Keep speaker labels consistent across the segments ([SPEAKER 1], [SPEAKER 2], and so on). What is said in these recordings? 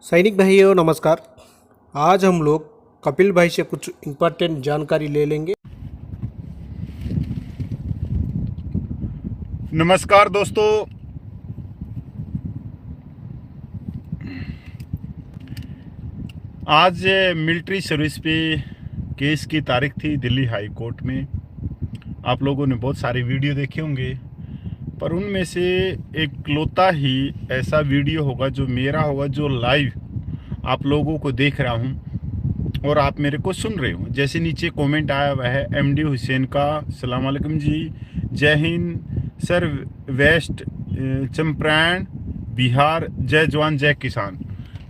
[SPEAKER 1] सैनिक भाइयों नमस्कार। आज हम लोग कपिल भाई से कुछ इम्पोर्टेंट जानकारी ले लेंगे।
[SPEAKER 2] नमस्कार दोस्तों, आज मिलिट्री सर्विस पे केस की तारीख थी दिल्ली हाई कोर्ट में। आप लोगों ने बहुत सारे वीडियो देखे होंगे, पर उनमें से एकलौता ही ऐसा वीडियो होगा जो मेरा होगा, जो लाइव आप लोगों को देख रहा हूं और आप मेरे को सुन रहे हो। जैसे नीचे कमेंट आया हुआ है एमडी हुसैन का, सलाम वालेकुम जी, जय हिंद सर, वेस्ट चंपारण बिहार, जय जवान जय किसान।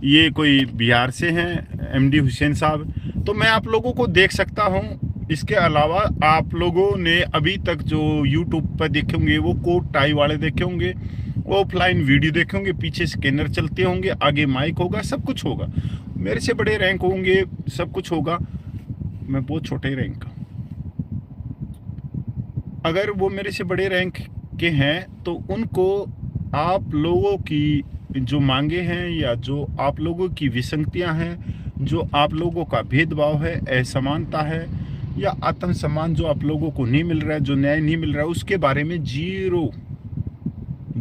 [SPEAKER 2] ये कोई बिहार से हैं एमडी हुसैन साहब, तो मैं आप लोगों को देख सकता हूं। इसके अलावा आप लोगों ने अभी तक जो यूट्यूब पर देखे होंगे वो कोट टाई वाले देखे होंगे, ऑफलाइन वीडियो देखे होंगे, पीछे स्कैनर चलते होंगे, आगे माइक होगा, सब कुछ होगा, मेरे से बड़े रैंक होंगे, सब कुछ होगा। मैं बहुत छोटे रैंक का, अगर वो मेरे से बड़े रैंक के हैं तो उनको आप लोगों की जो मांगे हैं या जो आप लोगों की विसंगतियां हैं, जो आप लोगों का भेदभाव है, असमानता है या आत्मसम्मान जो आप लोगों को नहीं मिल रहा है, जो न्याय नहीं मिल रहा है, उसके बारे में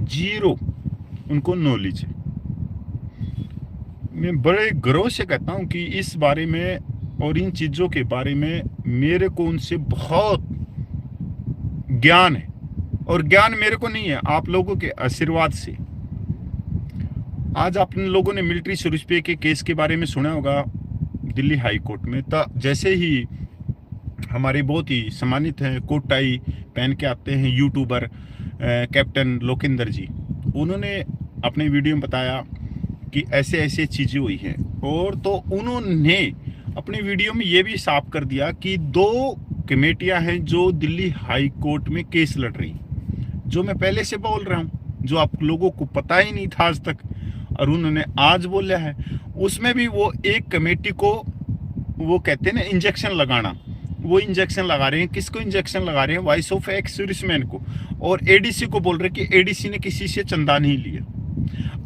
[SPEAKER 2] जीरो उनको नॉलेज है। मैं बड़े गर्व से कहता हूं कि इस बारे में और इन चीज़ों के बारे में मेरे को उनसे बहुत ज्ञान है, और ज्ञान मेरे को नहीं है, आप लोगों के आशीर्वाद से। आज आप लोगों ने मिलिट्री सर्विस पे के केस के बारे में सुना होगा दिल्ली हाई कोर्ट में। तो जैसे ही हमारे बहुत ही सम्मानित हैं, कोट टाई पहन के आते हैं यूट्यूबर कैप्टन लोकेंद्र जी, उन्होंने अपने वीडियो में बताया कि ऐसे ऐसे चीज़ें हुई हैं। और तो उन्होंने अपने वीडियो में ये भी साफ कर दिया कि 2 कमेटियां हैं जो दिल्ली हाई कोर्ट में केस लड़ रही, जो मैं पहले से बोल रहा हूं, जो आप लोगों को पता ही नहीं था आज तक, और उन्होंने आज बोला है। उसमें भी वो एक कमेटी को वो कहते हैं ना इंजेक्शन लगाना, वो इंजेक्शन लगा रहे हैं। किसको इंजेक्शन लगा रहे हैं? वॉइस ऑफ एक्स सर्विसमैन को, और एडीसी को बोल रहे हैं कि एडीसी ने किसी से चंदा नहीं लिया।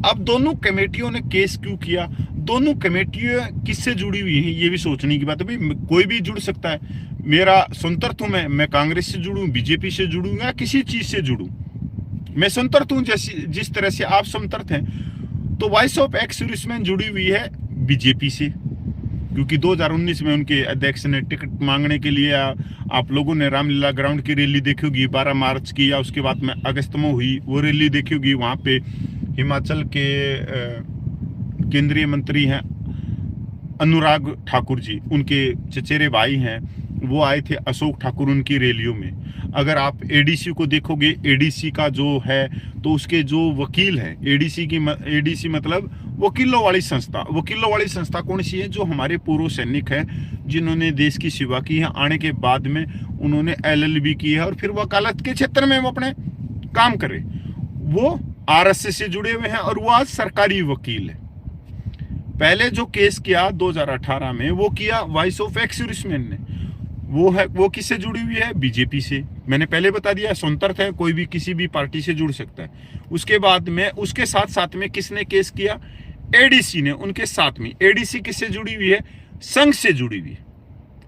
[SPEAKER 2] अब दोनों कमेटियों ने केस क्यों किया? दोनों कमेटियां किससे जुड़ी हुई हैं, ये भी सोचने की बात है। भाई कोई भी जुड़ सकता है, मेरा स्वतंत्र हूं, मैं कांग्रेस से जुड़ूं, बीजेपी से जुड़ूं या किसी चीज से जुड़ूं, मैं स्वतंत्र हूं, जैसी जिस तरह से आप स्वतंत्र हैं। तो वॉइस ऑफ एक्स सर्विसमैन जुड़ी हुई है बीजेपी से, क्योंकि 2019 में उनके अध्यक्ष ने टिकट मांगने के लिए, आप लोगों ने रामलीला ग्राउंड की रैली देखी होगी 12 मार्च की, या उसके बाद में अगस्त में हुई वो रैली देखी होगी। वहाँ पे हिमाचल के केंद्रीय मंत्री हैं अनुराग ठाकुर जी, उनके चचेरे भाई हैं, वो आए थे अशोक ठाकुर उनकी रैलियों में। अगर आप एडीसी को देखोगे, एडीसी का जो है तो उसके जो वकील हैं, एडीसी मतलब वकीलों वाली संस्था। वकीलों वाली संस्था कौन सी है? जो हमारे पूर्व सैनिक हैं, जिन्होंने देश की सेवा की है, आने के बाद में उन्होंने एलएलबी की है और फिर वकालत के क्षेत्र में वो अपने काम करे, वो आरएसएस से जुड़े हुए हैं और वो आज सरकारी वकील है। पहले जो केस किया 2018 में, वो किया वॉइस ऑफ एक्स सर्विसमैन ने। वो किससे जुड़ी हुई है? बीजेपी से। मैंने पहले बता दिया, स्वतंत्र है, कोई भी किसी भी पार्टी से जुड़ सकता है। उसके बाद में उसके साथ में किसने केस किया? एडीसी ने, उनके साथ में। एडीसी किससे जुड़ी हुई है? संघ से जुड़ी हुई है।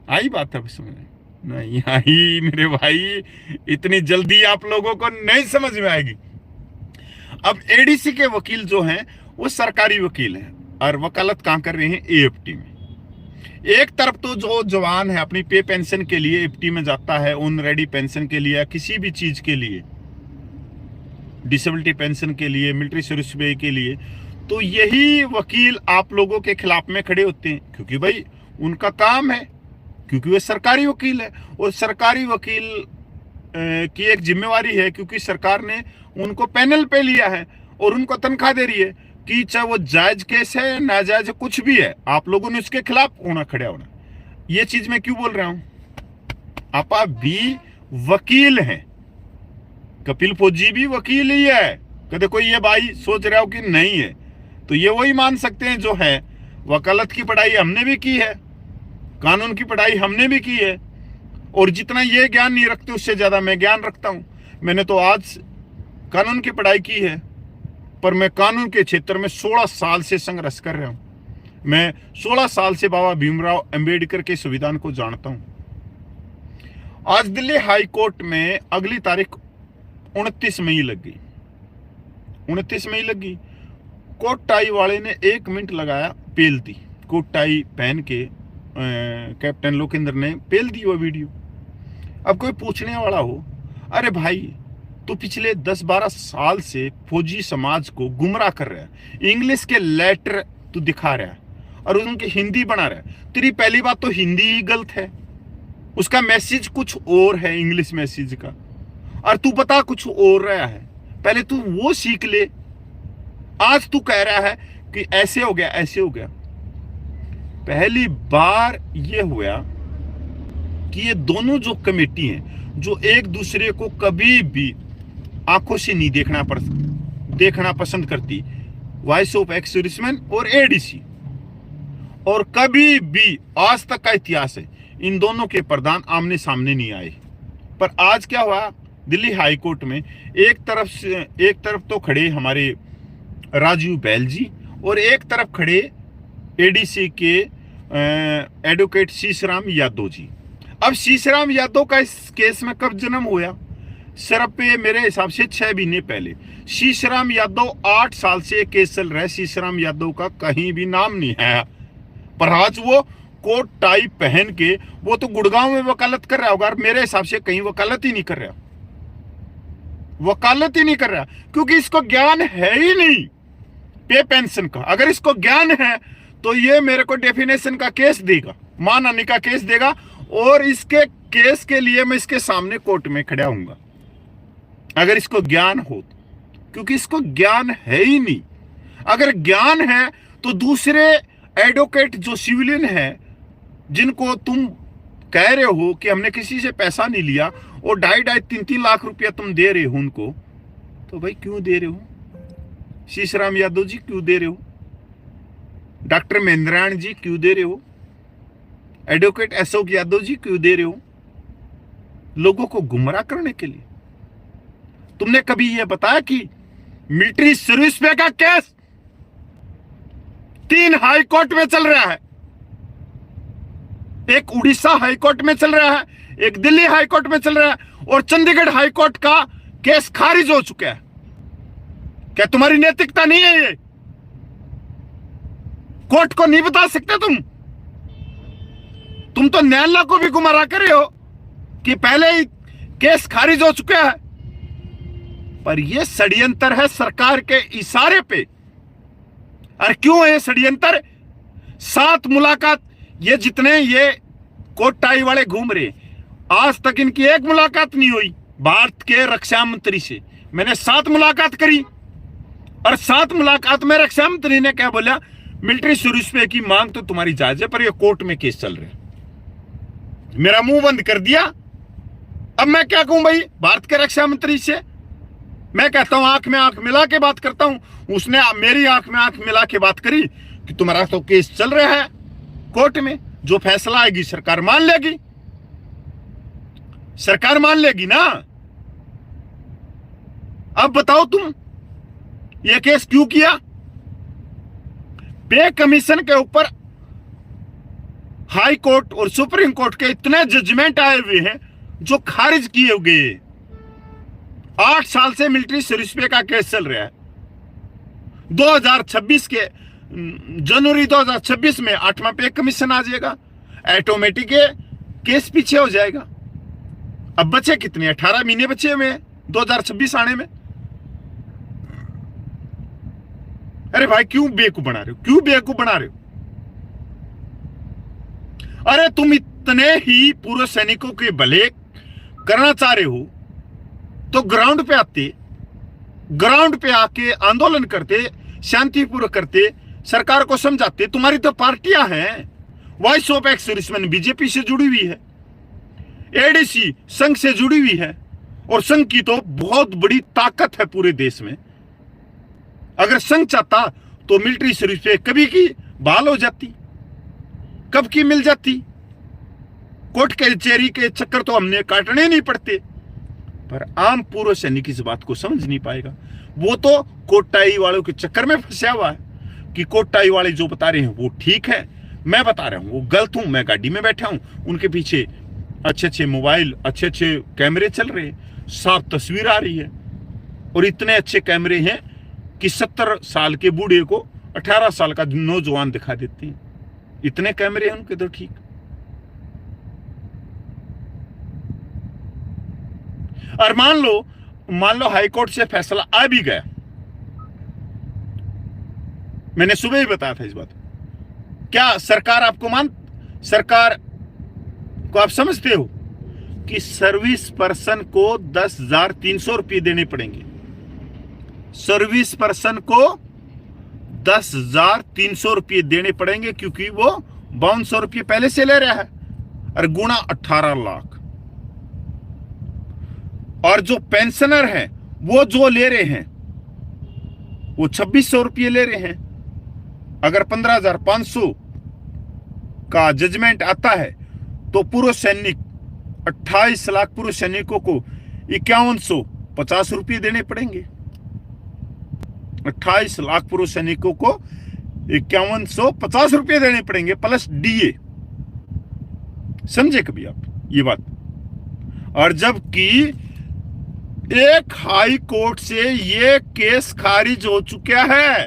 [SPEAKER 2] आई बात अब समझ नहीं आई मेरे भाई, इतनी जल्दी आप लोगों को नहीं समझ में आएगी। अब एडीसी के वकील जो हैं वो सरकारी वकील हैं और वकालत कहां कर रहे हैं? एएफटी में। एक तरफ तो जो जवान है अपनी पे पेंशन के लिए एफटी में जाता है, ऑन रेडी पेंशन के लिए, किसी भी चीज के लिए, डिसेबिलिटी पेंशन के लिए, मिलिट्री सर्विस पे के लिए, तो यही वकील आप लोगों के खिलाफ में खड़े होते हैं, क्योंकि भाई उनका काम है, क्योंकि वे सरकारी वकील है। और सरकारी वकील की एक जिम्मेवारी है, क्योंकि सरकार ने उनको पैनल पे लिया है और उनको तनख्वाह दे रही है, कि चाहे वो जायज केस है नाजायज कुछ भी है, आप लोगों ने उसके खिलाफ होना, खड़े होना। ये चीज मैं क्यों बोल रहा हूं? आप भी वकील हैं, कपिल फौजी भी वकील ही है। कदे कोई ये भाई सोच रहा हो कि नहीं है, तो ये वही मान सकते हैं जो है। वकालत की पढ़ाई हमने भी की है, कानून की पढ़ाई हमने भी की है, और जितना ये ज्ञान नहीं रखते उससे ज्यादा मैं ज्ञान रखता हूं। मैंने तो आज कानून की पढ़ाई की है, पर मैं कानून के क्षेत्र में 16 साल से संघर्ष कर रहा हूं। मैं 16 साल से बाबा भीमराव अंबेडकर के संविधान को जानता हूं। आज दिल्ली हाई कोर्ट में अगली तारीख 29 मई लग गई। 29 मई लग गई। कोट टाई वाले ने 1 मिनट लगाया, पेल दी। कोट टाई पहन के कैप्टन लोकेंद्र ने पेल दी वो वीडियो। अब कोई पूछने वाला हो, अरे भाई तो पिछले 10-12 साल से फौजी समाज को गुमराह कर रहा है, इंग्लिश के लेटर तू दिखा रहा है और उनकी हिंदी बना रहा है। तेरी पहली बात तो हिंदी ही गलत है, उसका मैसेज कुछ और है इंग्लिश मैसेज का, और तू बता कुछ और रहा है। पहले तू वो सीख ले। आज तू कह रहा है कि ऐसे हो गया, ऐसे हो गया। पहली बार ये हुआ कि ये दोनों जो कमेटी हैं, जो एक दूसरे को कभी भी आंखों से नहीं देखना पसंद करती, वॉइस ऑफ एक्स सर्विसमैन और एडीसी, और कभी भी आज तक का इतिहास है इन दोनों के प्रधान आमने सामने नहीं आए। पर आज क्या हुआ दिल्ली हाई कोर्ट में, एक तरफ तो खड़े हमारे राजीव बैल जी और एक तरफ खड़े एडीसी के एडवोकेट शीशराम यादव जी। अब शीशराम यादव का इस केस में कब जन्म हुआ? सिर्फ पे मेरे हिसाब से 6 महीने पहले। शीशराम यादव 8 साल से केस चल रहा है, शीशराम यादव का कहीं भी नाम नहीं है। पर आज वो कोट टाई पहन के वो तो गुड़गांव में वकालत कर रहा होगा, और मेरे हिसाब से कहीं वकालत ही नहीं कर रहा, वकालत ही नहीं कर रहा, क्योंकि इसको ज्ञान है ही नहीं पे पेंशन का। अगर इसको ज्ञान है तो ये मेरे को डेफिनेशन का केस देगा, मानहानि का केस देगा, और इसके केस के लिए मैं इसके सामने कोर्ट में खड़ा हूंगा अगर इसको ज्ञान हो, क्योंकि इसको ज्ञान है ही नहीं। अगर ज्ञान है तो दूसरे एडवोकेट जो सिविलियन है, जिनको तुम कह रहे हो कि हमने किसी से पैसा नहीं लिया और 2.5-3 लाख रुपया तुम दे रहे हो उनको, तो भाई क्यों दे रहे हो? शीशराम यादव जी क्यों दे रहे हो? डॉक्टर महेंद्रायण जी क्यों दे रहे हो? एडवोकेट अशोक यादव जी क्यों दे रहे हो? लोगों को गुमराह करने के लिए। तुमने कभी यह बताया कि मिलिट्री सर्विस पे का केस 3 हाई कोर्ट में चल रहा है, एक उड़ीसा हाई कोर्ट में चल रहा है, एक दिल्ली हाई कोर्ट में चल रहा है, और चंडीगढ़ हाई कोर्ट का केस खारिज हो चुका है। क्या तुम्हारी नैतिकता नहीं है? ये कोर्ट को नहीं बता सकते तुम तो न्यायालय को भी गुमराह कर रहे हो कि पहले ही केस खारिज हो चुका है। पर यह षड्यंत्र है सरकार के इशारे पे। और क्यों है षड्यंत्र? 7 मुलाकात, ये जितने ये कोट टाई वाले घूम रहे, आज तक इनकी एक मुलाकात नहीं हुई भारत के रक्षा मंत्री से। मैंने 7 मुलाकात करी, और 7 मुलाकात में रक्षा मंत्री ने क्या बोला? मिलिट्री सर्विस पे की मांग तो तुम्हारी जायज है, पर ये कोर्ट में केस चल रहे हैं। मेरा मुंह बंद कर दिया। अब मैं क्या कहूं भाई भारत के रक्षा मंत्री से? मैं कहता हूं आंख में आंख मिला के बात करता हूं। उसने मेरी आंख में आंख मिला के बात करी कि तुम्हारा तो केस चल रहा है कोर्ट में, जो फैसला आएगी सरकार मान लेगी, सरकार मान लेगी ना। अब बताओ तुम ये केस क्यों किया? पे कमीशन के ऊपर हाई कोर्ट और सुप्रीम कोर्ट के इतने जजमेंट आए हुए हैं जो खारिज किए गए। 8 साल से मिलिट्री सर्विस पे का केस चल रहा है। 2026 के जनवरी 2026 में 8वां पे कमीशन आ जाएगा, ऑटोमेटिक केस पीछे हो जाएगा। अब बचे कितने? 18 महीने बचे हुए 2026 आने में। अरे भाई क्यों बेवकूफ बना रहे हो? क्यों बेवकूफ बना रहे हो? अरे तुम इतने ही पूर्व सैनिकों के भले करना चाह रहे हो तो ग्राउंड पे आते, ग्राउंड पे आके आंदोलन करते, शांतिपूर्वक करते, सरकार को समझाते। तुम्हारी तो पार्टियां हैं, voice of ex serviceman BJP से जुड़ी हुई है, एडीसी संघ से जुड़ी हुई है, और संघ की तो बहुत बड़ी ताकत है पूरे देश में। अगर संघ चाहता तो मिलिट्री सर्विस पे कभी की बहाल हो जाती, कब की मिल जाती। कोर्ट कचहरी के चक्कर तो हमने काटने नहीं पड़ते। पर आम पूर्व सैनिक इस बात को समझ नहीं पाएगा। वो तो कोट टाई वालों के चक्कर में फंसा हुआ है। कि कोट टाई वाले जो बता रहे हैं वो ठीक है, मैं बता रहा हूं वो गलत हूं। मैं गाड़ी में बैठा हूं, उनके पीछे अच्छे अच्छे मोबाइल, अच्छे अच्छे कैमरे चल रहे हैं, साफ तस्वीर आ रही है, और इतने अच्छे कैमरे हैं कि 70 साल के बूढ़े को 18 साल का नौजवान दिखा देते हैं। इतने कैमरे हैं उनके, तो ठीक। और मान लो हाईकोर्ट से फैसला आ भी गया, मैंने सुबह ही बताया था इस बात, क्या सरकार सरकार को आप समझते हो कि सर्विस पर्सन को 10,300 रुपये देने पड़ेंगे? सर्विस पर्सन को 10,300 रुपये देने पड़ेंगे, क्योंकि वो 5200 रुपये पहले से ले रहा है, और गुणा 18 लाख। और जो पेंशनर है वो जो ले रहे हैं वो 2600 रुपये ले रहे हैं। अगर 15,500 का जजमेंट आता है तो पूर्व सैनिक 28 लाख पूर्व सैनिकों को 5150 रुपये देने पड़ेंगे। 28 लाख पूर्व सैनिकों को 5150 रुपये देने पड़ेंगे, प्लस डीए। समझे कभी आप ये बात? और जबकि एक हाई कोर्ट से ये केस खारिज हो चुका है,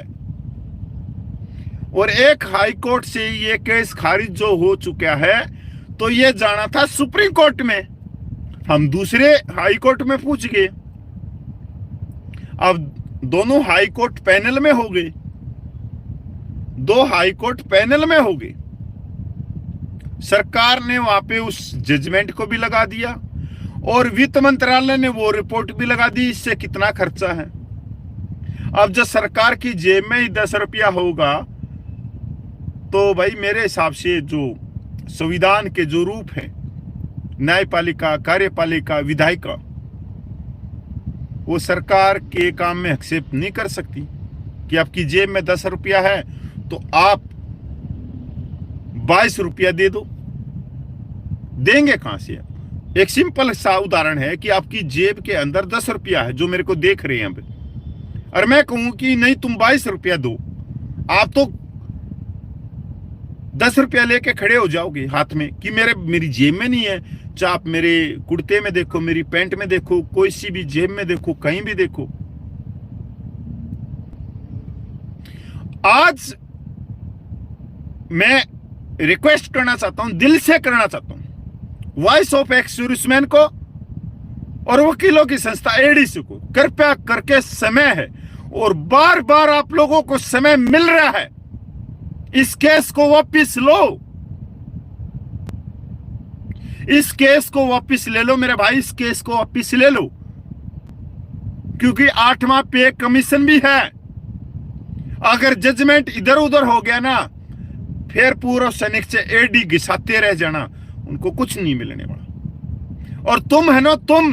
[SPEAKER 2] और एक हाई कोर्ट से ये केस खारिज जो हो चुका है, तो ये जाना था सुप्रीम कोर्ट में। हम दूसरे हाई कोर्ट में पूछ गए, अब दोनों हाई कोर्ट पैनल में हो गए, 2 हाई कोर्ट पैनल में हो गए। सरकार ने वहां पे उस जजमेंट को भी लगा दिया, और वित्त मंत्रालय ने वो रिपोर्ट भी लगा दी इससे कितना खर्चा है। अब जब सरकार की जेब में ही 10 रुपया होगा, तो भाई मेरे हिसाब से जो संविधान के जो रूप है, न्यायपालिका, कार्यपालिका, विधायिका, वो सरकार के काम में हस्तक्षेप नहीं कर सकती कि आपकी जेब में 10 रुपया है तो आप 22 रुपया दे दो। देंगे कहां से? एक सिंपल सा उदाहरण है कि आपकी जेब के अंदर 10 रुपया है जो मेरे को देख रहे हैं अब, और मैं कहूं कि नहीं तुम 22 रुपया दो, आप तो 10 रुपया लेके खड़े हो जाओगे हाथ में कि मेरी जेब में नहीं है। चाहे आप मेरे कुर्ते में देखो, मेरी पैंट में देखो, कोई सी भी जेब में देखो, कहीं भी देखो। आज मैं रिक्वेस्ट करना चाहता हूं, दिल से करना चाहता हूं, वॉइस ऑफ एक्स सर्विसमैन को और वकीलों की संस्था एडीसी को, कृपया करके समय है और बार बार आप लोगों को समय मिल रहा है, इस केस को वापस लो, इस केस को वापस ले लो मेरे भाई, इस केस को वापस ले लो, क्योंकि 8वां पे कमीशन भी है। अगर जजमेंट इधर उधर हो गया ना, फिर पूर्व सैनिक से एडी घिसाते रह जाना, उनको कुछ नहीं मिलने वाला। और तुम है ना, तुम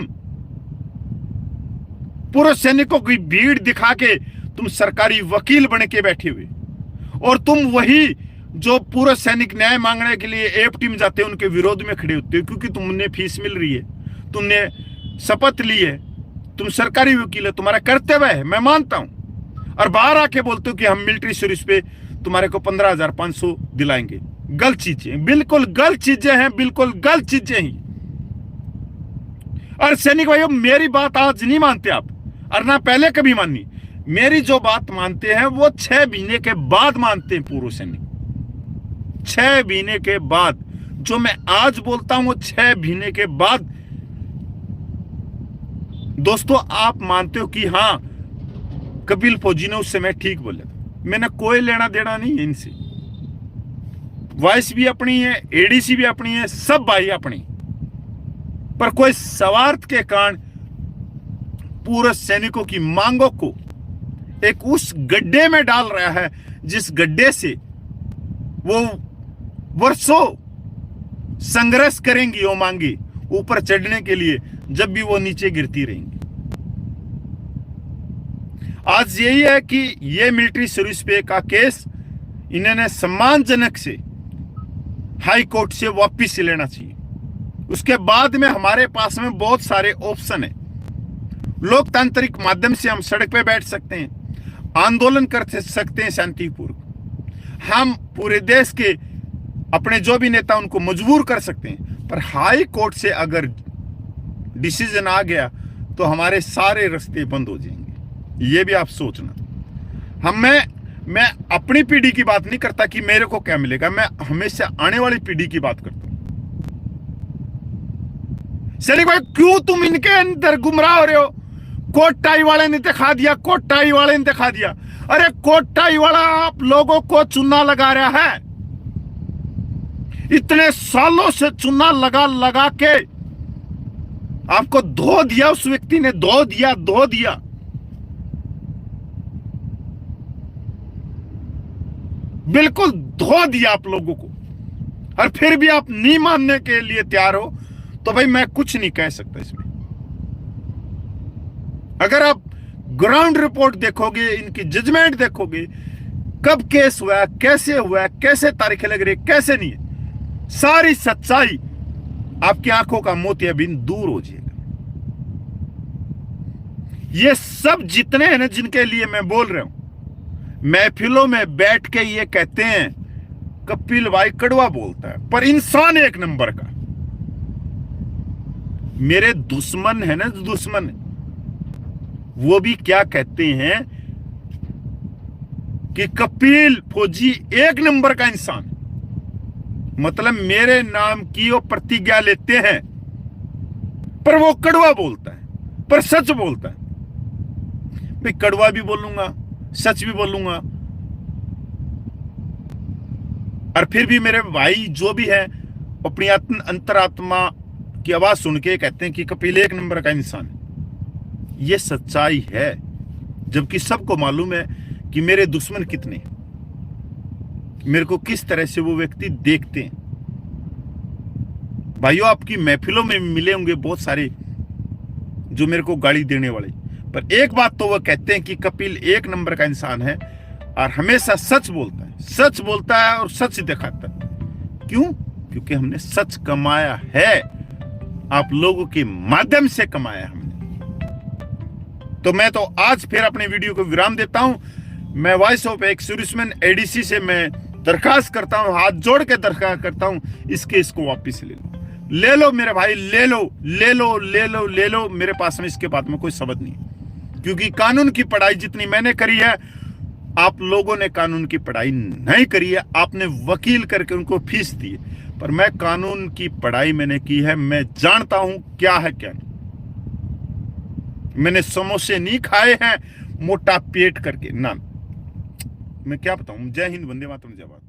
[SPEAKER 2] पूर्व सैनिकों की भीड़ दिखा के तुम सरकारी वकील बन के बैठे हुए, और तुम वही जो पूर्व सैनिक न्याय मांगने के लिए एफटी में जाते हैं उनके विरोध में खड़े होते हो, क्योंकि तुमने फीस मिल रही है, तुमने शपथ ली है, तुम सरकारी वकील है, तुम्हारा कर्तव्य है, मैं मानता हूं। और बाहर आके बोलते हो कि हम मिलिट्री सर्विस पे तुम्हारे को 15,500 दिलाएंगे। गलत चीजें, बिल्कुल गलत चीजें हैं, बिल्कुल गलत चीजें ही। और सैनिक भाइयों, मेरी बात आज नहीं मानते आप, और ना पहले कभी मानी। मेरी जो बात मानते हैं वो 6 महीने के बाद मानते हैं पूर्व सैनिक। 6 महीने के बाद जो मैं आज बोलता हूं वो 6 महीने के बाद दोस्तों आप मानते हो कि हाँ कपिल फौजी ने उस समय ठीक बोला था। मैंने कोई लेना देना नहीं है इनसे, वॉइस भी अपनी है, एडीसी भी अपनी है, सब भाई अपनी, पर कोई स्वार्थ के कारण पूर्व सैनिकों की मांगों को एक उस गड्ढे में डाल रहा है जिस गड्ढे से वो वर्षों संघर्ष करेंगी, वो मांगी ऊपर चढ़ने के लिए, जब भी वो नीचे गिरती रहेंगी। आज यही है कि ये मिलिट्री सर्विस पे का केस इन्होंने सम्मानजनक से हाई कोर्ट से वापस लेना चाहिए। उसके बाद में हमारे पास में बहुत सारे ऑप्शन है। लोकतांत्रिक माध्यम से हम सड़क पे बैठ सकते हैं, आंदोलन कर सकते हैं शांतिपूर्वक, हम पूरे देश के अपने जो भी नेता उनको मजबूर कर सकते हैं, पर हाई कोर्ट से अगर डिसीजन आ गया तो हमारे सारे रास्ते बंद हो जाएंगे। ये भी आप सोचना। मैं अपनी पीढ़ी की बात नहीं करता कि मेरे को क्या मिलेगा, मैं हमेशा आने वाली पीढ़ी की बात करता हूं। सैनिक भाई, क्यों तुम इनके अंदर गुमराह हो रहे हो? कोट टाई वाले ने दिखा दिया, कोट टाई वाले ने दिखा दिया। अरे कोट टाई वाला आप लोगों को चूना लगा रहा है। इतने सालों से चूना लगा लगा के आपको धो दिया, उस व्यक्ति ने धो दिया। बिल्कुल धो दिया आप लोगों को, और फिर भी आप नहीं मानने के लिए तैयार हो, तो भाई मैं कुछ नहीं कह सकता इसमें। अगर आप ग्राउंड रिपोर्ट देखोगे, इनकी जजमेंट देखोगे, कब केस हुआ, कैसे तारीखें लग रही, कैसे नहीं है, सारी सच्चाई आपकी आंखों का मोतियाबिंद दूर हो जाएगा। ये सब जितने हैं ना, जिनके लिए मैं बोल रहा हूं, महफिलों में बैठ के ये कहते हैं कपिल भाई कड़वा बोलता है, पर इंसान एक नंबर का। मेरे दुश्मन है ना, दुश्मन, वो भी क्या कहते हैं कि कपिल फौजी एक नंबर का इंसान, मतलब मेरे नाम की वो प्रतिज्ञा लेते हैं, पर वो कड़वा बोलता है, पर सच बोलता है। मैं कड़वा भी बोलूंगा, सच भी बोलूंगा, और फिर भी मेरे भाई जो भी है अपनी अंतरात्मा की आवाज सुन के कहते हैं कि कपिल एक नंबर का इंसान है। ये सच्चाई है, जबकि सबको मालूम है कि मेरे दुश्मन कितने हैं, मेरे को किस तरह से वो व्यक्ति देखते हैं। भाइयों, आपकी महफिलों में मिले होंगे बहुत सारे जो मेरे को गाली देने वाले, पर एक बात तो वो कहते हैं कि कपिल एक नंबर का इंसान है और हमेशा सच बोलता है और सच दिखाता है। क्यों? क्योंकि हमने सच कमाया है, आप लोगों के माध्यम से कमाया हमने। तो मैं तो आज फिर अपने वीडियो को विराम देता हूं। मैं voice of ex serviceman ADC से मैं दरखास्त करता हूं, हाथ जोड़ के दरखास्त करता हूं, इसको वापस ले लो मेरे भाई, ले लो। मेरे पास में इसके बाद में कोई शब्द नहीं, क्योंकि कानून की पढ़ाई जितनी मैंने करी है, आप लोगों ने कानून की पढ़ाई नहीं करी है। आपने वकील करके उनको फीस दी है, पर मैं कानून की पढ़ाई मैंने की है। मैं जानता हूं क्या है क्या नहीं। मैंने समोसे नहीं खाए हैं मोटा पेट करके ना। मैं क्या बताऊं। जय हिंद, वंदे मातरम, जय भारत।